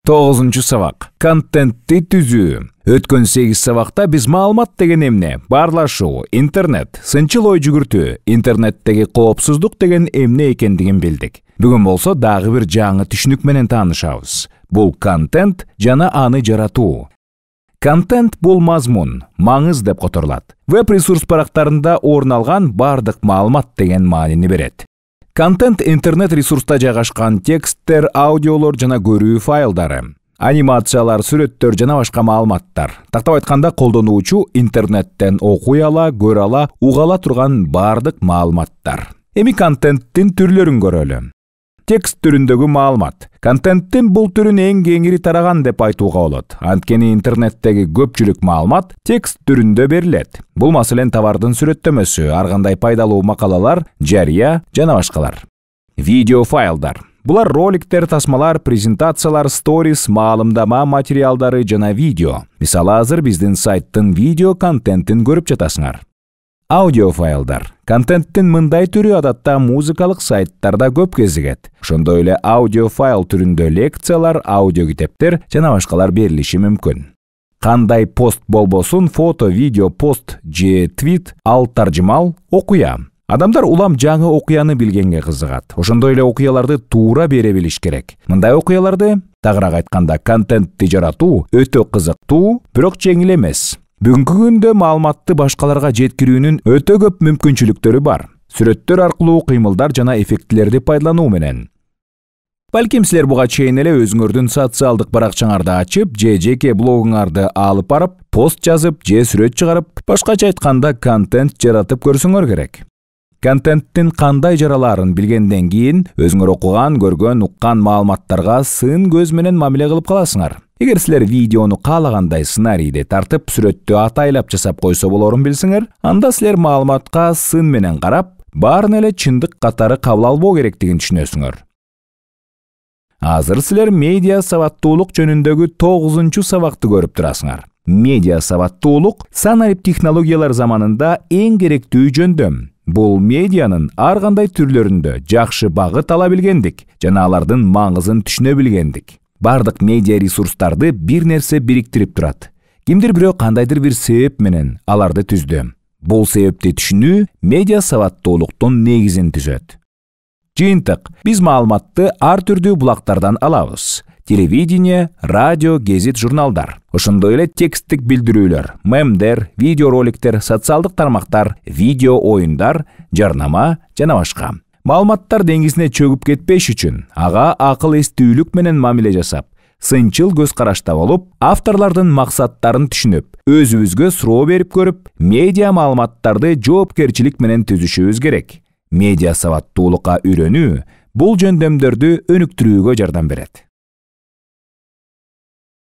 9 сабак. Контентти түзүү. Өткөн 8 сабакта биз маалымат деген эмне, баарлашуу, интернет, сынчыл ой жүгүртүү, интернеттеги коопсуздук деген эмне экендигин билдик. Бүгүн болсо дагы бир жаңы түшүнүк менен таанышабыз. Бул контент жана аны жаратуу. Контент бул мазмун, маңыз деп которулат. Веб-ресурс барактарында орун алган бардык маалымат деген маанини берет. Контент интернет-ресурста жайгашкан тексттер, аудиолор жана көрүү файлдары, анимациялар, сүрөттөр жана башка маалыматтар. Тактап айтканда, колдонуучу интернеттен окуй ала, көрө ала, уга ала турган бардык маалыматтар. Эми контенттин түрлөрүн көрөлү. Текст түрүндөгү маалымат. Контенттин бул түрүн эң кеңири тараган деп айтууга болот. Анткени интернеттеги көпчүлүк маалымат текст түрүндө берилет. Бул маселен товардын сүрөттөмөсү, ар кандай пайдалуу макалалар, жарыя жана башкалар. Видео файлдар. Булар роликтер, тасмалар, презентациялар, сторис, маалымдама материалдары жана видео. Мисалы, азыр биздин сайттын видео контентин көрүп жатасыңар. Аудио файлдар. Контенттин мындай түрү адатта музыкалык сайттарда көп кезигет. Ошондой эле аудио файл түрүндө лекциялар, аудио китептер жана башкалар берилиши мүмкүн. Кандай пост болбосун, фото, видео, пост же твит, ал таржымал, окуя. Адамдар улам жаңы окуяны билгенге кызыгат. Ошондой эле окуяларды туура бере билиш керек. Мындай окуяларды, тагыраак айтканда, контентти жаратуу өтө кызыктуу, бирок жеңил эмес. Бүгүнкү күндө маалыматты башкаларга жеткирүүнүн өтө көп мүмкүнчүлүктөрү бар. Сүрөттөр аркылуу кыймылдар жана эффектилерди пайдалануу менен. Балким силер буга чейин эле өзүңөрдүн социалдык баракчаңарды ачып, же жеке блогуңарды алып барып, пост жазып, же сүрөт чыгарып, башкача айтканда контент жаратып көрсөңөр керек. Контенттин кандай жаралаарын билгенден кийин, өзүңөр окуган, көргөн, уккан маалыматтарга сын көз менен мамиле кылып каласыңар. Эгер силер видеону каалагандай сценарийди тартып, сүрөттү атайлап жасап койсо болорун билсеңер, анда силер маалыматка сын менен карап, баарын эле чындык катары кабыл албоо керектигин түшүнөсүңөр. Азыр силер медиа сабаттуулук жөнүндөгү 9 сабакты көрүп турасыңар. Медиа сабаттуулук санарип технологиялар заманында эң керектүү жөндөм. Бул медианын ар кандай түрлөрүндө жакшы багыт ала билгендик жана алардын маңызын түшүнө билгендик. Бардык медиа ресурстарды бир нерсе бириктирип турат. Кимдир бирөө кандайдыр бир себеп менен аларды түздү. Бул себепти түшүнүү медиа сабаттуулуктун негизин түзөт. Жыйынтык, биз маалыматты ар түрдүү булактардан алабыз. Телевидение, радио, гезит, журналдар. Ошондой эле тексттик билдирүүлөр, мемдер, видеороликтер, социалдык тармактар, видео оюндар, жарнама жана башка. Маалыматтар деңгизине чөгүп кетпеш үчүн ага акыл эстүүлүк менен мамиле жасап, сынчыл көз карашта болуп, авторлордун максаттарын түшүнүп, өзүбүзгө суроо берип көрүп, медиа маалыматтарды жоопкерчилик менен түзүшүбүз керек. Медиа сабаттуулукка үйрөнүү бул жөндөмдөрдү өнүктүрүүгө жардам берет.